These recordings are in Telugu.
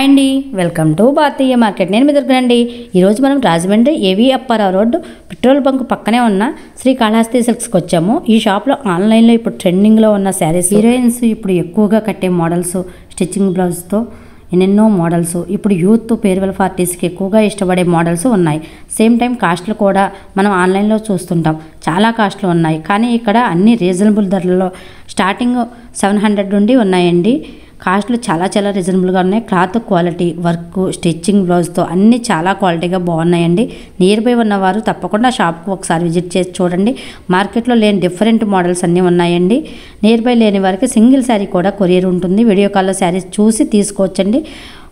హాయ్ అండి, వెల్కమ్ టు భారతీయ మార్కెట్. నేను మీ దగ్గరండి. ఈరోజు మనం రాజమండ్రి ఏవి అప్పారావు రోడ్డు పెట్రోల్ బంక్ పక్కనే ఉన్న శ్రీకాళహస్తి సిల్క్స్కి వచ్చాము. ఈ షాప్లో ఆన్లైన్లో ఇప్పుడు ట్రెండింగ్లో ఉన్న శారీస్, హీరోయిన్స్ ఇప్పుడు ఎక్కువగా కట్టే మోడల్స్, స్టిచ్చింగ్ బ్లౌజ్తో ఎన్నెన్నో మోడల్స్, ఇప్పుడు యూత్ ఫేర్వెల్ పార్టీస్కి ఎక్కువగా ఇష్టపడే మోడల్స్ ఉన్నాయి. సేమ్ టైం కాస్ట్లు కూడా మనం ఆన్లైన్లో చూస్తుంటాం, చాలా కాస్ట్లు ఉన్నాయి. కానీ ఇక్కడ అన్ని రీజనబుల్ ధరలలో స్టార్టింగ్ 700 నుండి ఉన్నాయండి. కాస్ట్లు చాలా రీజనబుల్గా ఉన్నాయి. క్లాత్ క్వాలిటీ, వర్క్, స్టిచ్చింగ్ బ్లౌజ్తో అన్నీ చాలా క్వాలిటీగా బాగున్నాయండి. నియర్ బై ఉన్నవారు తప్పకుండా షాప్కు ఒకసారి విజిట్ చేసి చూడండి. మార్కెట్లో లేని డిఫరెంట్ మోడల్స్ అన్నీ ఉన్నాయండి. నియర్ బై లేని వారికి సింగిల్ శారీ కూడా కొరియర్ ఉంటుంది. వీడియో కాల్లో శారీస్ చూసి తీసుకోవచ్చండి.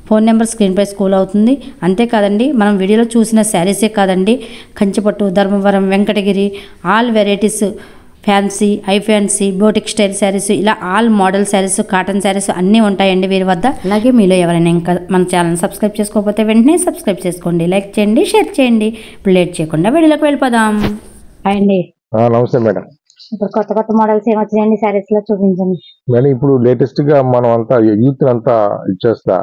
ఫోన్ నెంబర్ స్క్రీన్పై స్కూల్ అవుతుంది. అంతేకాదండి, మనం వీడియోలో చూసిన శారీసే కాదండి, కంచిపట్టు, Dharmavaram, Venkatagiri, all varieties, fancy, high fancy, boutique style saris, ఇలా all model saris, cotton saris అన్నీ ఉంటాయండి వీరి వద్ద. అలాగే మీలో ఎవరైనా ఇంకా మన ఛానల్ సబ్స్క్రైబ్ చేసుకోకపోతే వెంటనే సబ్స్క్రైబ్ చేసుకోండి, లైక్ చేయండి, షేర్ చేయండి. ఇప్పుడు లేట్ చేయకుండా వీడియోలోకి వెళ్ళిపోదాం. అండి నమస్తే మేడం. ఇప్పుడు కొత్త మోడల్స్ ఏమొచ్చాయండి శారీస్ లో చూపించండి మేడం. ఇప్పుడు లేటెస్ట్ గా మనం అంతా యూత్ అంతా ఇచ్చేస్తా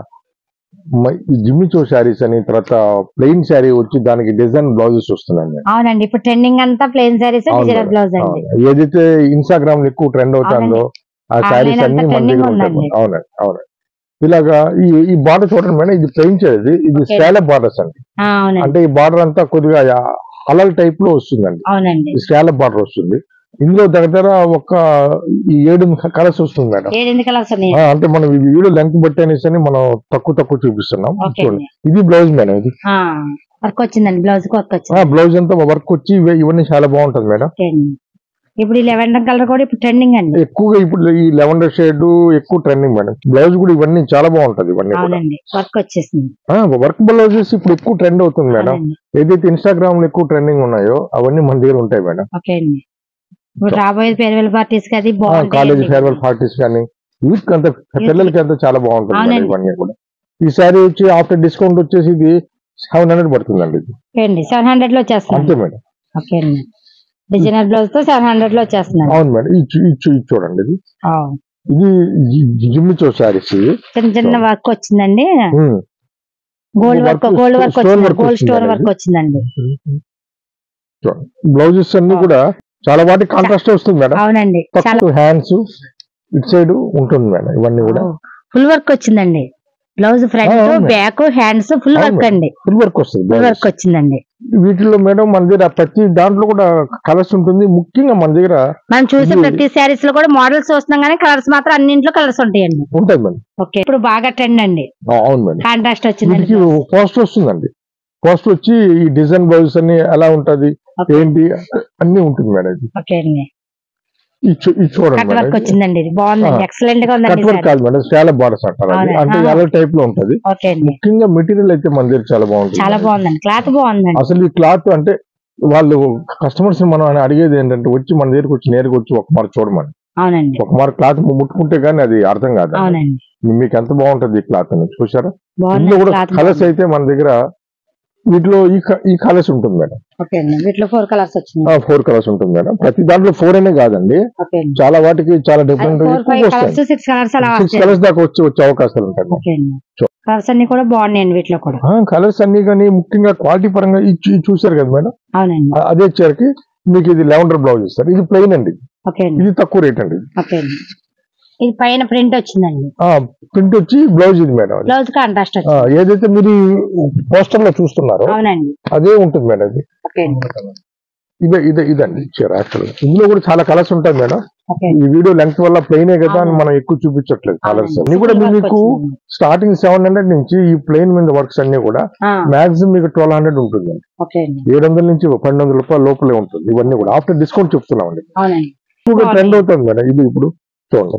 జిమ్మిచో శారీస్ అని, తర్వాత ప్లెయిన్ శారీ వచ్చి దానికి డిజైన్ బ్లౌజెస్ వస్తున్నాయి. అవునండి, ఇప్పుడు ట్రెండింగ్ అంతా ప్లెయిన్ శారీస్, డిజైనర్ బ్లౌజ్ అండి. ఏదైతే ఇన్స్టాగ్రామ్ లో ఎక్కువ ట్రెండ్ అవుతుందో ఆ శారీస్ అన్ని మన దగ్గర ఉంటాయి. అవునండి, అవునండి. ఇలాగా ఈ బార్డర్ చూడండి మేడం, ఇది ప్లెయిన్ శారీ, ఇది స్కాలప్ బార్డర్స్ అండి. అంటే ఈ బార్డర్ అంతా కొద్దిగా అలల్ టైప్ లో వస్తుందండి. స్కాలప్ బార్డర్ వస్తుంది. ఇందులో దగ్గర ఒక 7 కలర్స్ వస్తుంది మేడం. అంటే మనం వీడియో లెంగ్త్ బట్టి అనేసి అని మనం తక్కువ చూపిస్తున్నాం. చూడండి, ఇది బ్లౌజ్ మేడం. ఇది వర్క్ వచ్చిందండి, బ్లౌజ్ అంతా వర్క్ వచ్చి ఇవన్నీ చాలా బాగుంటది మేడం. ఇప్పుడు ఈ లెవెండర్ కలర్ కూడా ఇప్పుడు ట్రెండింగ్ అండి. ఎక్కువగా ఇప్పుడు ఈ లెవెండర్ షేడ్ ఎక్కువ ట్రెండింగ్ మేడం. బ్లౌజ్ కూడా ఇవన్నీ చాలా బాగుంటది. ఇవన్నీ వర్క్ వచ్చేసింది. వర్క్ బ్లౌజెస్ ఇప్పుడు ఎక్కువ ట్రెండ్ అవుతుంది మేడం. ఏదైతే ఇన్స్టాగ్రామ్ లో ఎక్కువ ట్రెండింగ్ ఉన్నాయో అవన్నీ మన దగ్గర ఉంటాయి మేడం. రాబోయే ఫేర్వెల్ పార్టీస్ కి, కాలేజ్ ఫేర్వెల్ పార్టీస్ కానీ, యూత్ అంతా, పిల్లలకి అంతా చాలా బాగుంటుంది ఇవన్నీ కూడా. ఈ సారీ వచ్చి ఆఫ్టర్ డిస్కౌంట్ వచ్చేసి ఇది 700 పడుతుందండి. 700 లో వచ్చేస్తుంది. అంతే మేడం. డిజైనర్ బ్లౌజ్ తో 700 లో వచ్చేస్తుంది. అవును మేడం. ఇది చూడండి, ఇది జిమ్మిచో శారీస్, చిన్న వర్క్ వచ్చిందండి. గోల్డ్ స్టోన్ వర్క్ వచ్చిందండి. బ్లౌజెస్ అన్ని కూడా చాలా వాటికి కాంట్రాస్ట్ వస్తుంది మేడం. అవునండి, హ్యాండ్స్ ఇటు సైడ్ ఉంటుంది మేడం. ఇవన్నీ కూడా ఫుల్ వర్క్ వచ్చిందండి. Blouse front, back, hands full work అండి. ఫుల్ వర్క్ వస్తుంది. ఫుల్ వర్క్ వచ్చిందండి. వీటిలో మేడం మన దగ్గర ప్రతి దాంట్లో కూడా కలర్స్ ఉంటుంది. ముఖ్యంగా మన దగ్గర మనం చూసే ప్రతి శారీస్ లో కూడా మోడల్స్ వస్తున్నాం, కానీ కలర్స్ మాత్రం అన్నింట్లో కలర్స్ ఉంటాయండి. ఉంటాయి మేడం. ఓకే, ఇప్పుడు బాగా ట్రెండ్ అండి. అవును మేడం. కాంట్రాస్ట్ వచ్చింది. కాస్ట్ వస్తుందండి. కాస్ట్ వచ్చి ఈ డిజైన్ బ్లౌజ్ అన్ని ఎలా ఉంటది, ఏంటి అన్ని ఉంటుంది మేడం. ఇది చూడండి వచ్చిందండి, బాగుందండి, ఎక్సలెంట్ గా ఉంది. కట్ వర్క్ కాదు మేడం, చాలా బార్డర్స్ అంటారు. అంటే ఎలా టైప్ లో ఉంటది. ముఖ్యంగా మెటీరియల్ అయితే మన దగ్గర చాలా బాగుంటుంది. చాలా బాగుందండి, క్లాత్ బాగుందండి. అసలు ఈ క్లాత్ అంటే వాళ్ళు కస్టమర్స్ మనం అడిగేది ఏంటంటే వచ్చి మన దగ్గరకు వచ్చి నేరుగా వచ్చి ఒక మార్ చూడమని. అవునండి, ఒక మార్ క్లాత్ ముట్టుకుంటే గానీ అది అర్థం కాదు. మీకు ఎంత బాగుంటది ఈ క్లాత్ అని చూసారా. ఇందులో కూడా కలర్స్ అయితే మన దగ్గర వీటిలో ఈ కలర్స్ ఉంటుంది మేడం. వీటిలో 4 కలర్స్ వచ్చింది. 4 కలర్స్ ఉంటుంది మేడం. ప్రతి దాంట్లో 4 అనే కాదండి, చాలా వాటికి చాలా డిఫరెంట్ 6 కలర్స్ దాకా వచ్చే అవకాశాలు ఉంటాయి. కలర్స్ అన్ని కూడా బాగున్నాయండి. వీటిలో కూడా కలర్స్ అన్ని కానీ ముఖ్యంగా క్వాలిటీ పరంగా చూసారు కదా మేడం. అవునండి. అదే చీరకి మీకు ఇది లెవెండర్ బ్లౌజ్ ఇస్తారు. ఇది ప్లెయిన్ అండి. ఇది తక్కువ రేట్ అండి. ఇది పైన ప్రింట్ వచ్చిందండి. ప్రింట్ వచ్చి బ్లౌజ్ ఇది మేడం. బ్లౌజ్ కాంట్రాస్ట్ ఏదైతే మీరు పోస్టర్ లో చూస్తున్నారో అదే ఉంటుంది మేడం. ఇదండి చీర. యాక్చువల్ ఇందులో కూడా చాలా కలర్స్ ఉంటాయి మేడం. ఈ వీడియో లెంగ్త్ వల్ల ప్లెయిన్ కదా అని మనం ఎక్కువ చూపించట్లేదు. కలర్స్ అన్ని కూడా మీకు స్టార్టింగ్ 700 నుంచి ఈ ప్లెయిన్ మీద వర్క్స్ అన్ని కూడా మాక్సిమం మీకు 1200 ఉంటుంది. 700 నుంచి 1200 రూపాయల లోపలే ఉంటుంది. ఇవన్నీ కూడా ఆఫ్టర్ డిస్కౌంట్ చెప్తున్నామండి. ట్రెండ్ అవుతుంది మేడం. ఇది ఇప్పుడు చూడండి,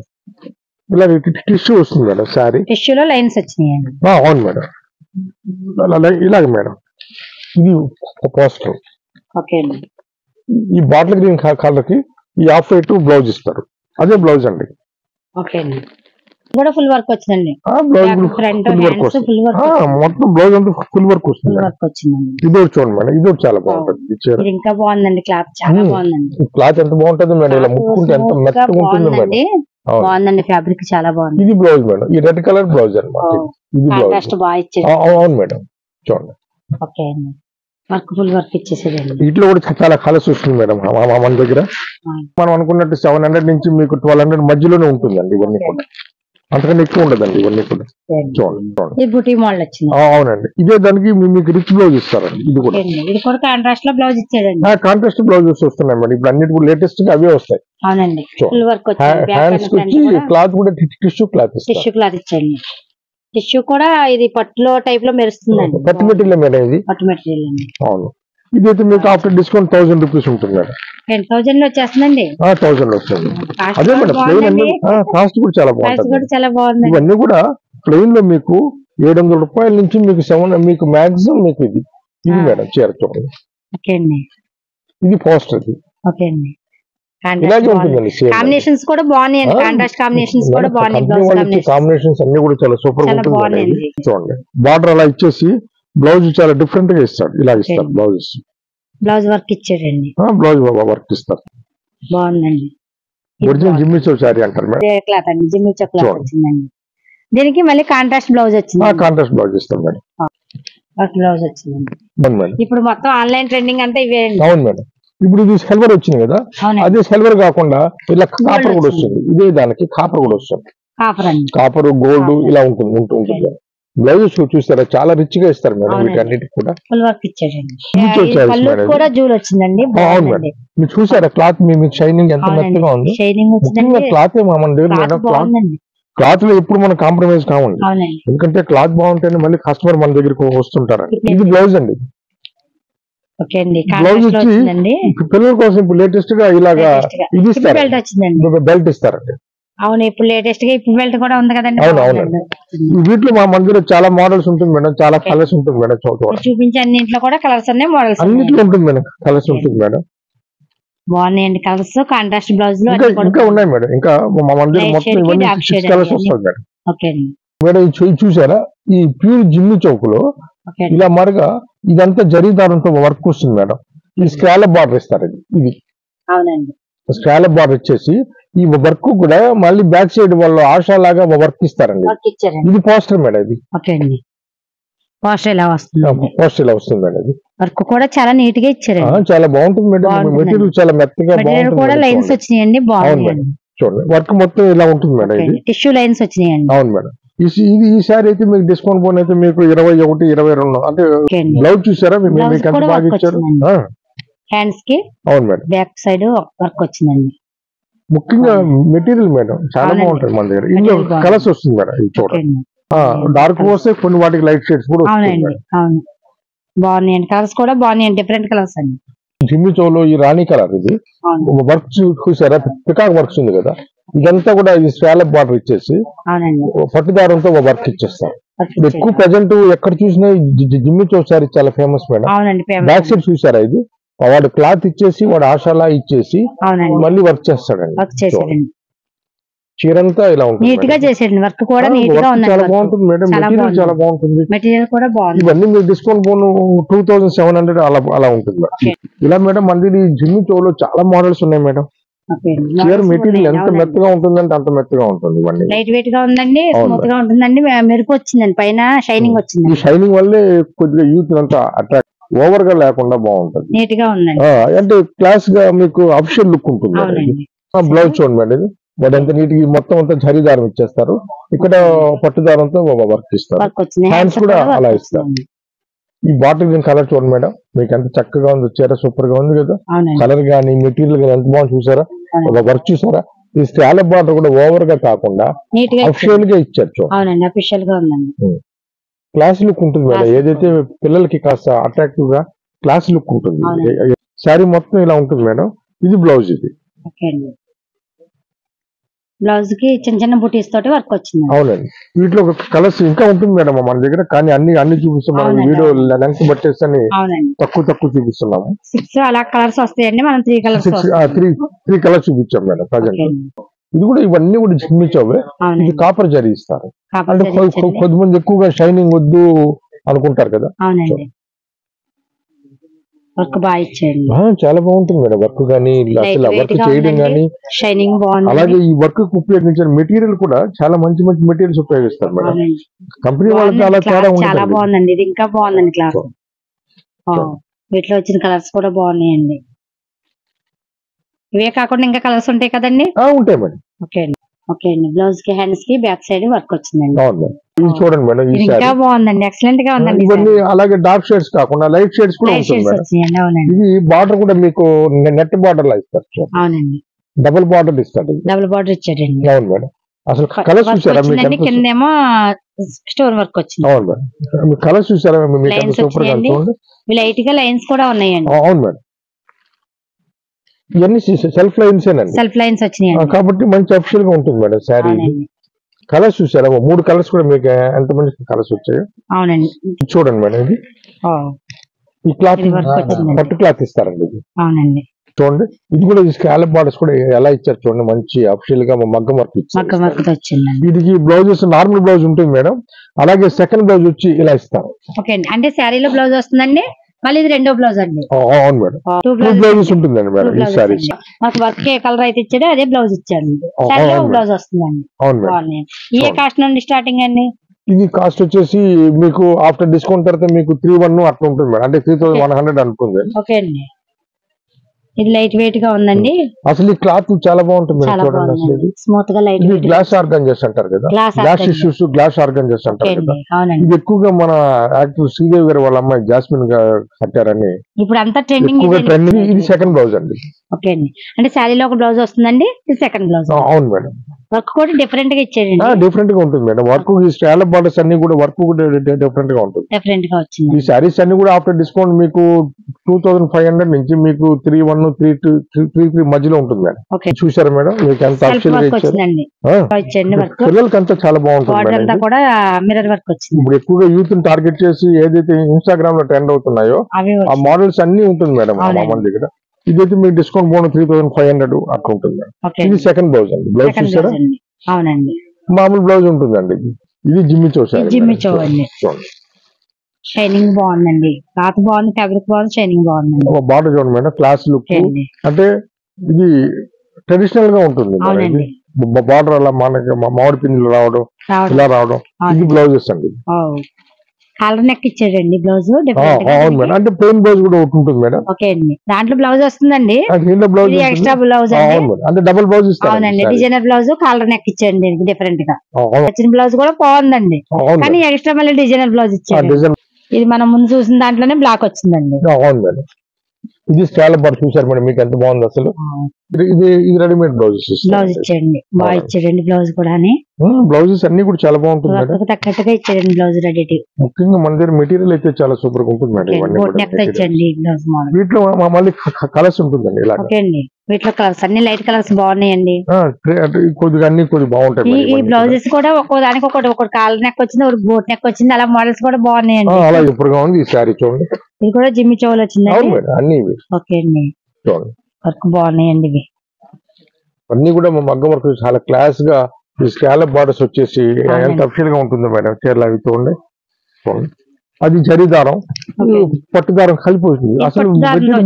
ఇలా టిష్యూ వస్తుంది మేడం. శారీ టిష్యూలో లైన్స్ వచ్చినాయి. అవును మేడం. ఇలాగ మేడం. ఇది పోస్టర్. ఈ బాటిల్ గ్రీన్ కలర్ కి ఈ ఆఫ్ వైట్ బ్లౌజ్ ఇస్తారు. అదే బ్లౌజ్ అండి. ఫుల్ వర్క్ వచ్చిందండి. మొత్తం బ్లౌజ్ అంతా ఫుల్ వర్క్ వస్తుంది. ఇది చూడండి మేడం, ఇది చాలా బాగుంటుంది. ఇంకా బాగుందండి, క్లాత్ చాలా బాగుందండి. క్లాత్ ఎంత బాగుంటుంది మేడం, ఇలా ముట్టుకుంటే ఎంత మెత్తగా ఉంటుంది మేడం. బాగుందండి, ఫ్యాబ్రిక్ చాలా బాగుంది. ఇది బ్లౌజ్ మేడం. ఈ రెడ్ కలర్ బ్లౌజ్ అన్నమాట. ఇది బ్లౌజ్. కాంట్రాస్ట్ బాగా ఇచ్చారు. అవును మేడం, చూడండి. ఓకే అండి, వర్క్ ఫుల్ వర్క్ ఇచ్చేసేదండి. వీటిలో కూడా చాలా కలర్స్ వస్తుంది మేడం మన దగ్గర. మనం అనుకున్నట్టు 700 నుంచి మీకు 1200 మధ్యలోనే ఉంటుందండి ఇవన్నీ కూడా, అంతకన్నా ఎక్కువ ఉండదండి ఇవన్నీ కూడా. చూడండి, ఈ బుటీ మోడల్ వచ్చింది. అవునండి, ఇదే దానికి మీకు రిచ్ బ్లౌజ్ ఇస్తారండి. ఇది కూడా కాంట్రాస్ట్ లో బ్లౌజ్ ఇచ్చాడండి. కాంట్రాస్ట్ బ్లౌజెస్ వస్తున్నాయి మేడం ఇప్పుడు అన్నిటి కూడా లేటెస్ట్ గా అవే వస్తాయి. అవునండి, ఫుల్ వర్క్ వచ్చింది. హ్యాండ్స్ వచ్చి క్లాత్ కూడా టిష్యూ క్లాత్ ఇచ్చాడు. టిష్యూ కూడా ఇది పట్టులో టైప్ లో మెరుస్తుందండి. పట్టు మెటీరియల్ మేడం ఇది. పట్టు మెటీరియల్ అండి. అవును, ఇదైతే మీకు ఆఫ్టర్ డిస్కౌంట్ 1000 రూపీస్ ఉంటుంది మేడం. 10,000 లో వచ్చేస్తుందండి. 1000 వస్తుంది. అదే మేడం ప్లెయిన్ అన్ని కాస్ట్ కూడా చాలా బాగుంటుంది. ఇవన్నీ కూడా ప్లెయిన్ లో మీకు 700 రూపాయల నుంచి మీకు 7 మీకు మాక్సిమం మీకు ఇది మేడం చీర చూడండి. ఓకే అండి, ఇది పోస్ట్ అది. ఓకే అండి, ఇలాగే ఉంటుందండి. కాంబినేషన్స్ కూడా బాగున్నాయండి. కాంట్రాస్ట్ కాంబినేషన్స్ కూడా బాగున్నాయి. కాంబినేషన్స్ అన్ని కూడా చాలా సూపర్ గా ఉంటుంది. చూడండి, బార్డర్ అలా ఇచ్చేసి బ్లౌజ్ చాలా డిఫరెంట్ గా ఇస్తాడు. ఇలా ఇస్తారు బ్లౌజ్ వర్క్ ఇచ్చాడండి. బ్లౌజ్ వర్క్ ఇస్తారు. బాగుందండి. ఒరిజినల్ జిమ్మిచో శారీ అంటారు మేడం. క్లాత్ అండి, జిమ్మిచో క్లాత్ వచ్చిందండి. దీనికి మళ్ళీ కాంట్రాస్ట్ బ్లౌజ్ వచ్చింది. కాంట్రాస్ట్ బ్లౌజ్ ఇస్తారు మేడం. బ్లౌజ్ వచ్చిందండి. ఇప్పుడు మొత్తం ఆన్లైన్ ట్రెండింగ్ అంతా ఇవే. అవును మేడం, ఇప్పుడు ఇది సిల్వర్ వచ్చింది కదా, అదే సిల్వర్ కాకుండా ఇలా కాపర్ కూడా వస్తుంది. ఇదే దానికి కాపర్ కూడా వస్తుంది. కాపర్ గోల్డ్ ఇలా ఉంటుంది. బ్లౌజెస్ చూస్తారా చాలా రిచ్ గా ఇస్తారు మేడం. వీటన్నిటికి కూడా అవును మేడం, మీరు చూసారా క్లాత్ మీకు షైనింగ్ ఎంత మెత్తగా ఉంది. క్లాత్ మన దగ్గర మేడం క్లాత్ లో ఎప్పుడు మనం కాంప్రమైజ్ కావండి. ఎందుకంటే క్లాత్ బాగుంటేనే మళ్ళీ కస్టమర్ మన దగ్గరకు వస్తుంటారు. ఇది బ్లౌజ్ అండి. బ్లౌజ్ ఇచ్చి పిల్లల కోసం ఇప్పుడు లేటెస్ట్ గా ఇలాగా ఇది ఇస్తారు, బెల్ట్ ఇస్తారండి. అవును, ఇప్పుడు లేటెస్ట్ గా ఇప్పుడు బెల్ట్ కూడా ఉంది కదండి. అవునవునండి, వీటిలో మా దగ్గర చాలా మోడల్స్ ఉంటుంది మేడం, చాలా కలర్స్ ఉంటుంది మేడం. చూపించే అన్నింటిలో కూడా కలర్స్ అన్ని మోడల్స్ అన్నింటిలో ఉంటుంది మేడం, కలర్స్ ఉంటుంది మేడం. బాగున్నాయండి కలర్స్. కాంట్రాస్ట్ బ్లౌజ్ లో ఇంకా ఉన్నాయి మేడం. ఇంకా మా దగ్గర మొత్తం ఇవన్నీ 6 కలర్స్ వస్తుంది మేడం. మేడం ఇది చూసారా, ఈ ప్యూర్ జిమ్మి చౌక్ లో ఇలా మరగా ఇదంతా జరీదారంతో వర్క్ వస్తుంది మేడం. ఈ స్కాలప్ బార్డర్ ఇస్తారు. ఇది స్కాలప్ బార్డర్ ఇచ్చేసి ఈ వర్క్ కూడా మళ్ళీ బ్యాక్ సైడ్ వాళ్ళు ఆశా లాగా వర్క్ ఇస్తారండి. ఇది పోస్టర్ మేడం. ఇది పోస్టర్ ఇలా వస్తుంది మేడం. ఇది వర్క్ కూడా చాలా నీట్ గా ఇచ్చారు. చాలా బాగుంటుంది మేడం. మెటీరియల్ చాలా మెత్తగా బాగుంటుంది. లైన్స్ వచ్చినాయండి. బాగుంది చూడండి, వర్క్ మొత్తం ఇలా ఉంటుంది మేడం. ఇది టిష్యూ లైన్స్ వచ్చినాయండి. అవును మేడం. ఈ సారీ అయితే మీకు డిస్కౌంట్ పోన్ అయితే మీకు 21, 22 అంటే బ్లౌజ్ చూసారా మీకు ఎంత బాగా ఇచ్చారు. హ్యాండ్స్ కి అవును మేడం, బ్యాక్ సైడ్ వర్క్ వచ్చిందండి. ముఖ్యంగా మెటీరియల్ మేడం చాలా బాగుంటుంది మన దగ్గర. ఇందులో కలర్స్ వస్తుంది మేడం. ఇది చూడండి, డార్క్ వస్తే కొన్ని వాటికి లైట్ షేడ్స్ కూడా వస్తాయి. బాగున్నాయండి కలర్స్ కూడా బాగున్నాయండి, డిఫరెంట్ కలర్స్ అండి. జిమ్మి చౌలో ఈ రాణి కలర్ ఇది వర్క్ చూసారా, పికాక్ వర్క్స్ ఉంది కదా, ఇదంతా కూడా ఈ స్కాలప్ బార్డర్ ఇచ్చేసి పట్టుదారంతో వర్క్ ఇచ్చేస్తారు. ఎక్కువ ప్రజెంట్ ఎక్కడ చూసినా జిమ్మి చౌ సారీ చాలా ఫేమస్ మేడం. బ్యాక్ సైడ్ చూసారా, ఇది వాడు క్లాత్ ఇచ్చేసి వాడు ఆశాలా ఇచ్చేసి మళ్ళీ వర్క్ చేస్తాడండి. చీరంతా ఇలా ఉంటుంది. చాలా బాగుంటుంది మేడం. మెటీరియల్ చాలా బాగుంటుంది. ఇవన్నీ మీరు డిస్కౌంట్ పోను 2700 అలా ఉంటుంది మేడం. ఇలా మేడం మళ్ళీ జిమ్మి చౌలో చాలా మోడల్స్ ఉన్నాయి మేడం. చీర మెటీరియల్ ఎంత మెత్తగా ఉంటుందంటే అంత మెత్తగా ఉంటుంది. ఇవన్నీ లైట్ వెయిట్ గా ఉందండి, స్మూత్ గా ఉంటుందండి, మెరుపు వచ్చిందండి, పైన షైనింగ్ వచ్చింది. ఈ షైనింగ్ వల్లే కొద్దిగా యూత్ అంతా అట్రాక్ట్, ఓవర్ గా లేకుండా బాగుంటుంది. నీట్ గా ఉందండి. అంటే క్లాస్ గా మీకు అఫిషియల్ లుక్ ఉంటుంది. బ్లౌజ్ చూడండి మేడం, ఇది వాడు ఎంత నీట్ గా మొత్తం అంతా జరీదారం ఇచ్చేస్తారు. ఇక్కడ పట్టుదారంతో వర్క్ ఇస్తారు. హ్యాండ్స్ కూడా అలా ఇస్తారు. ఈ బాటిల్ గ్రీన్ కలర్ చూడండి మేడం, మీకు ఎంత చక్కగా ఉంది. చీర సూపర్ గా ఉంది కదా. కలర్ గానీ మెటీరియల్ గానీ ఎంత బాగుంది చూసారా, వర్క్ చూసారా. ఈ స్కాలప్ బార్డర్ కూడా ఓవర్ గా కాకుండా అఫిషియల్ గా ఇచ్చారు. చూడండి, క్లాస్ లుక్ ఉంటుంది మేడం. ఏదైతే పిల్లలకి కాస్త అట్రాక్టివ్ గా క్లాస్ లుక్ ఉంటుంది. శారీ మొత్తం ఇలా ఉంటుంది మేడం. ఇది బ్లౌజ్. ఇది బ్లౌజ్ కి చిన్న చిన్న బుటీస్ తోటి వర్క్ వచ్చింది. అవునండి, వీటిలో కలర్స్ ఇంకా ఉంటుంది మేడం మన దగ్గర, కానీ అన్ని చూపిస్తున్నాం. వీడియో లెంగ్త్ బట్టేసి అని తక్కువ చూపిస్తున్నాము. 6 అలా కలర్స్ వస్తాయండి. మనం 3 కలర్స్ 3 కలర్స్ చూపించాం మేడం ప్రజెంట్. ఇది కూడా ఇవన్నీ కూడా జిమ్మిచౌవే. ఇది కాపర్ జరీ ఇస్తారు. అంటే కొంతమంది ఎక్కువగా షైనింగ్ వద్దు అనుకుంటారు కదా. వర్క్ బాగా ఇచ్చేయండి. చాలా బాగుంటుంది మేడం వర్క్ కానీ అసలు వర్క్ చేయడం కానీ షైనింగ్ బాగుంది. అలాగే ఈ వర్క్ ఉపయోగించిన మెటీరియల్ కూడా చాలా మంచి మంచి మెటీరియల్స్ ఉపయోగిస్తారు మేడం. కంపెనీ వాళ్ళకి చాలా తేడా చాలా బాగుందండి. ఇది ఇంకా బాగుందండి క్లాత్. వీటిలో వచ్చిన కలర్స్ కూడా బాగున్నాయండి. ఇవే కాకుండా ఇంకా కలర్స్ ఉంటాయి కదండి? ఉంటాయి మేడం. ఓకే అండి. ఓకే అండి. బ్లౌజ్ కి హ్యాండ్స్ కి బ్యాక్ సైడ్ వర్క్ వచ్చిందండి. ఇది చూడండి మేడం. ఇంకా బాగుందండి. ఎక్సలెంట్ గా ఉందండి. ఇవన్నీ అలాగే డార్క్ షేడ్స్ కాకుండా లైట్ షేడ్స్ కూడా ఉంటుంది మేడం. ఇది బార్డర్ కూడా మీకు నెట్ బార్డర్ లా ఇస్తారు. అవునండి. డబుల్ బార్డర్ ఇస్తారు. డబుల్ బార్డర్ ఇచ్చారండి. అవును మేడం. అసలు కలర్స్ చూసారా? కిందేమో స్టోన్ వర్క్ వచ్చింది. అవును మేడం. కలర్స్ చూసారా? సూపర్ గా లైట్ గా లైన్స్ కూడా ఉన్నాయండి. అవును మేడం. ఇవన్నీ సెల్ఫ్ లైన్స్ సెల్ఫ్ లైన్స్ వచ్చినాయి కాబట్టి మంచి అఫిషియల్ గా ఉంటుంది మేడం శారీ. కలర్స్ చూసారా? 3 కలర్స్ కూడా మీకు ఎంత మంచి కలర్స్ వచ్చాయో. అవునండి. చూడండి మేడం. ఇది ఈ క్లాత్ పట్టు క్లాత్ ఇస్తారండి ఇది. అవునండి. చూడండి ఇది కూడా స్కాలప్ బార్డర్స్ కూడా ఎలా ఇచ్చారు చూడండి. మంచి అఫిషియల్ గా మగ్గం వర్క్ ఇచ్చారు. వీటికి బ్లౌజెస్ నార్మల్ బ్లౌజ్ ఉంటుంది మేడం. అలాగే సెకండ్ బ్లౌజ్ వచ్చి ఇలా ఇస్తారు. ఓకే అండి. అంటే శారీలో బ్లౌజ్ వస్తుందండి, మళ్ళీ ఇది రెండో బ్లౌజ్ అండి. అవును మేడం. 2 బ్లౌజెస్ ఉంటుందండి మేడం ఈ సారీ. మాకు వర్క్ ఏ కలర్ అయితే ఇచ్చాడో అదే బ్లౌజ్ ఇచ్చాడు. శారీలో బ్లౌజ్ వస్తుందండి. అవును. ఏ కాస్ట్ నుండి స్టార్టింగ్ అండి? ఇది కాస్ట్ వచ్చేసి మీకు ఆఫ్టర్ డిస్కౌంట్ తర్వాత మీకు 3,100 అట్లా ఉంటుంది మేడం. అంటే 3,100 అనుకుంది. ఓకే అండి. ఇది లైట్ వెయిట్ గా ఉందండి. అసలు ఈ క్లాత్ చాలా బాగుంటుంది మేడం. చూడండి అసలు స్మూత్ గా లైట్ వెయిట్. గ్లాస్ ఆర్గంజెస్ అంటారు కదా, గ్లాస్ ఇష్యూస్ గ్లాస్ ఆర్గంజెస్ అంటారు కదా. ఇది ఎక్కువగా మన యాక్టర్ శ్రీదేవి గారు వాళ్ళ అమ్మాయి జాస్మిన్ గా కట్టారని ఇప్పుడు అంతా ట్రెండింగ్. ఇది సెకండ్ బ్లౌజ్ అండి. ఓకే అండి. అంటే శారీలో ఒక బ్లౌజ్ వస్తుందండి, ఇది సెకండ్ బ్లౌజ్. అవును మేడం. వర్క్ కూడా డిఫరెంట్ గా ఇచ్చేయండి. డిఫరెంట్ గా ఉంటుంది మేడం. వర్క్ ఈ స్కాలప్ బార్డర్స్ అన్ని కూడా వర్క్ కూడా డిఫరెంట్ గా ఉంటుంది. డిఫరెంట్ గా వచ్చింది. ఈ సారీస్ అన్ని కూడా ఆఫ్టర్ డిస్కౌంట్ మీకు 2,500 నుంచి మీకు 3,133 మధ్యలో ఉంటుంది మేడం. చూసారా మేడం? మీకు ఎంత అఫిషియల్ గా ఇచ్చారు. పిల్లలకి అంతా చాలా బాగుంటుంది. మిర్రర్ వర్క్ వచ్చింది. ఇప్పుడు ఎక్కువగా యూత్ ని టార్గెట్ చేసి ఏదైతే ఇన్స్టాగ్రామ్ లో ట్రెండ్ అవుతున్నాయో ఆ మోడల్స్ అన్ని ఉంటుంది మేడం మన దగ్గర. ఇదైతే మీకు డిస్కౌంట్ బోనస్ 3,500 అట్లా ఉంటుంది. ఇది సెకండ్ బ్లౌజ్ అండి. బ్లౌజ్ చూసారా? అవునండి. మామూలు బ్లౌజ్ ఉంటుందండి. ఇది జిమ్మి చో సారీ. జిమ్మి చో అండి. షైనింగ్ బాగుందండి. క్లాత్ బాగుంది, ఫ్యాబ్రిక్ బాగుంది, షైనింగ్ బాగుందండి. బార్డర్ చూడండి మేడం. క్లాస్ లుక్ అంటే ఇది ట్రెడిషనల్ గా ఉంటుంది. బార్డర్ అలా మనకి మామిడి పిందులు రావడం ఇలా రావడం. ఇది బ్లౌజెస్ అండి. కాలర్ నెక్ ఇచ్చాడండి బ్లౌజ్. అవును మేడం. అంటే ప్లెయిన్ బ్లౌజ్ కూడా ఉంటుంది మేడం. ఓకే అండి. దాంట్లో బ్లౌజ్ వస్తుందండి, ఎక్స్ట్రా బ్లౌజ్ అంటే డబుల్ బ్లౌజ్ ఇస్తారు. అవునండి. డిజైనర్ బ్లౌజ్ కాలర్ నెక్ ఇచ్చాడు దీనికి డిఫరెంట్ గా. వచ్చిన బ్లౌజ్ కూడా బాగుందండి, కానీ ఎక్స్ట్రా మళ్ళీ డిజైనర్ బ్లౌజ్ ఇచ్చాడు. ఇది మనం ముందు చూసిన దాంట్లోనే బ్లాక్ వచ్చిందండి. అవును మేడం. ఇది స్కాలప్ బార్డర్ చూసారు మేడం. మీకు ఎంత బాగుంది అసలు. ఇది రెడీమేడ్ బ్లౌజెస్ ఇచ్చాడండి. బాగా ఇచ్చాడండి బ్లౌజ్ కూడా. బ్లౌజెస్ అన్ని కూడా చాలా బాగుంటుంది మేడం. తగ్గట్టుగా ఇచ్చాడండి బ్లౌజ్ రెడీ. ముఖ్యంగా మన దగ్గర మెటీరియల్ అయితే చాలా సూపర్ గా ఉంటుంది మేడం. వీటిలో మళ్ళీ కలర్స్ ఉంటుందండి. ఇలా వీటిలో కలర్స్ అన్ని లైట్ కలర్స్ బాగున్నాయండి. కొద్దిగా అన్ని కొద్దిగా బాగుంటాయి. ఈ బ్లౌజెస్ కూడా ఒక్కో దానికి ఒకటి కాలర్ నెక్ వచ్చింది, ఒకటి బోట్ నెక్ వచ్చింది. అలా మోడల్స్ కూడా బాగున్నాయండి. అలా ఇప్పుడు ఉంది ఈ సారీ చూడండి. ఇది కూడా జిమ్మి చోల్ వచ్చింది. అన్ని ఓకే అండి. చూడండి వర్క్ బాగున్నాయండి. ఇవి అన్ని కూడా మగ్గం వర్క్ చాలా క్లాస్ గా. ఈ స్కాలప్ బార్డర్స్ వచ్చేసి ఎంత అఫిషియల్ గా ఉంటుంది మేడం. చీరలు అవి చూడండి. అది జరీదారం పట్టుదారం కలిపి వస్తుంది. అసలు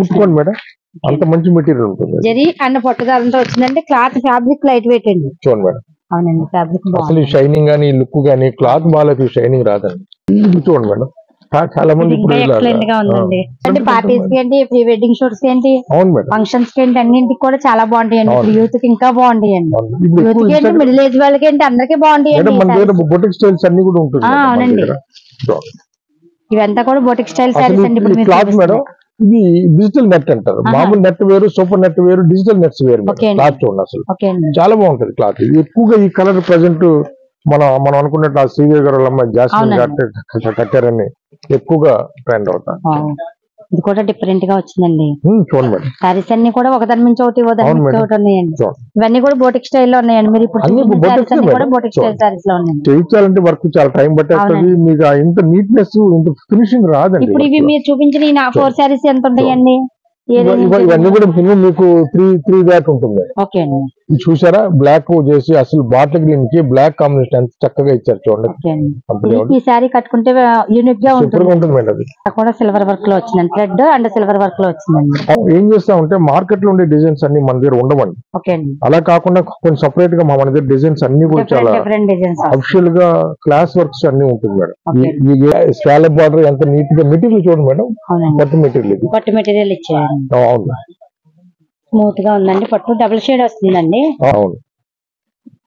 ముట్టుకోండి మేడం, అంత మంచి మెటీరియల్ ఉంటుంది. జరీ అండ్ పట్టుదారంతో వచ్చిందంటే క్లాత్ ఫ్యాబ్రిక్ లైట్ వెయిట్ అండి. చూడండి మేడం. అవునండి. ఫ్యాబ్రిక్ అసలు షైనింగ్ గానీ లుక్ గానీ క్లాత్ బాగా షైనింగ్ రాదండి. చూడండి మేడం. చాలా మంది పార్టీస్ కి ఏంటి, ప్రీ వెడ్డింగ్ షూట్స్ ఏంటి, ఫంక్షన్స్ కి ఏంటి, అన్నింటికి కూడా చాలా బాగుంటాయండి. ఇప్పుడు యూత్ కి ఇంకా బాగుంటాయండి. యూత్ కి ఏంటి, మిడిల్ ఏజ్ వాళ్ళకి ఏంటి, అందరికీ బాగుంటాయండి. బొటిక్ స్టైల్స్ అన్ని కూడా ఉంటుంది. అవునండి. ఇవంతా కూడా బొటిక్ స్టైల్ సారీస్ అండి. ఇప్పుడు క్లాత్ మేడం ఇది డిజిటల్ నెట్ అంటారు. మామూలు నెట్ వేరు, సూపర్ నెట్ వేరు, డిజిటల్ నెట్స్ వేరు. క్లాత్ చూడండి అసలు చాలా బాగుంటది క్లాత్. ఎక్కువగా ఈ కలర్ ప్రెసెంట్ మనం అనుకున్నట్టు ఆ శ్రీదేవి గారు అమ్మాయి జాస్మిన్ కట్టారని ఎక్కువగా ట్రెండ్ అవుతా. ఇది కూడా డిఫరెంట్ గా వచ్చిందండి. చూడండి మేడం. సారీస్ అన్ని కూడా ఒకదాని నుంచి ఒకటి ఒకటి ఉన్నాయండి. ఇవన్నీ కూడా బోటిక్ స్టైల్ లో ఉన్నాయండి. మీరు ఇప్పుడు బోటిక్ స్టైల్ సారీస్ లో ఉన్నాయి. చేయించాలంటే వర్క్ చాలా టైం పట్టేస్తుంది. మీకు ఇంత నీట్నెస్, ఇంత ఫినిషింగ్ రాదండి. ఇప్పుడు ఇవి మీరు చూపించిన ఈ 4 సారీస్ ఎంత ఉంటాయండి? ఇవన్నీ కూడా మినిమం మీకు 3 దాకా ఉంటుంది. ఓకే అండి. ఇది చూసారా బ్లాక్ చేసి అసలు బాటిల్ గ్రీన్ కి బ్లాక్ కాంబినేషన్ ఎంత చక్కగా ఇచ్చారు చూడండి. కంపెనీ ఈ శారీ కట్టుకుంటే యూనిక్ గా సూపర్ గా ఉంటుంది మేడం. అది కూడా సిల్వర్ వర్క్ లో వచ్చిందండి, రెడ్ అండ్ సిల్వర్ వర్క్ లో వచ్చిందండి. ఏం చేస్తామంటే మార్కెట్ లో ఉండే డిజైన్స్ అన్ని మన దగ్గర ఉండవండి. అలా కాకుండా కొంచెం సపరేట్ గా మన దగ్గర డిజైన్స్ అన్ని కూడా చాలా అఫిషియల్ గా క్లాస్ వర్క్స్ అన్ని ఉంటుంది మేడం. ఈ స్కాలప్ బార్డర్ ఎంత నీట్ గా మెటీరియల్ చూడండి మేడం, పట్టు మెటీరియల్ ఇది. పట్టు మెటీరియల్ ఇచ్చారు, అవును స్మూత్ గా ఉందండి. పట్టు డబుల్ షేడ్ వస్తుందండి. అవును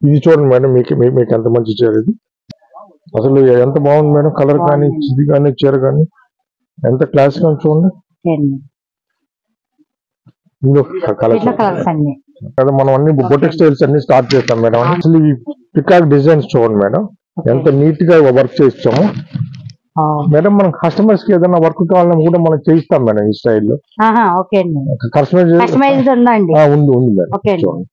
ఇది చూడండి మేడం, మీకు ఎంత మంచి చీర ఇది. అసలు ఎంత బాగుంది మేడం, కలర్ కానీ ఇది కానీ చీర కానీ ఎంత క్లాస్ గా చూడండి. కదా మనం అన్ని బొటిక్ స్టైల్స్ అన్ని స్టార్ట్ చేస్తాం మేడం. అసలు ఈ పికాక్ డిజైన్స్ చూడండి మేడం, ఎంత నీట్ గా వర్క్ చేస్తాము మేడం. మనం కస్టమర్స్ కి ఏదైనా వర్క్ కావాలని కూడా మనం చేయిస్తాం మేడం ఈ స్టైల్లో. కస్టమైజ్డ్ ఉందండి, ఉంది మేడం.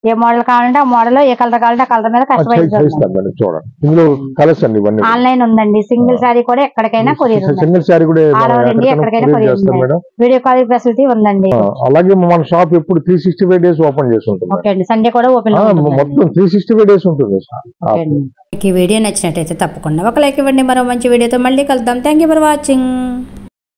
ఏ మోడల్ కావాలంటే ఆ మోడల్, ఏ కలర్ కావాలంటే ఆ కలర్ మీద కస్టమైజ్ చేయిస్తాం మేడం. చూడండి ఇందులో కలర్స్ అండి, ఇవన్నీ ఆన్లైన్ ఉందండి. సింగిల్ సారీ కూడా ఎక్కడికైనా కొరియర్ ఉంది, సింగిల్ సారీ కూడా ఎక్కడికైనా కొరియర్ ఉంది మేడం. వీడియో కాల్ ఫెసిలిటీ ఉందండి. అలాగే మన షాప్ ఎప్పుడు 365 డేస్ ఓపెన్ చేసి ఉంటుంది. ఓకే అండి, సండే కూడా ఓపెన్ మొత్తం 365 డేస్ ఉంటుంది. ఈ వీడియో నచ్చినట్టయితే తప్పకుండా ఒక లైక్ ఇవ్వండి. మరో మంచి వీడియోతో మళ్ళీ కలుద్దాం. Thank you for watching.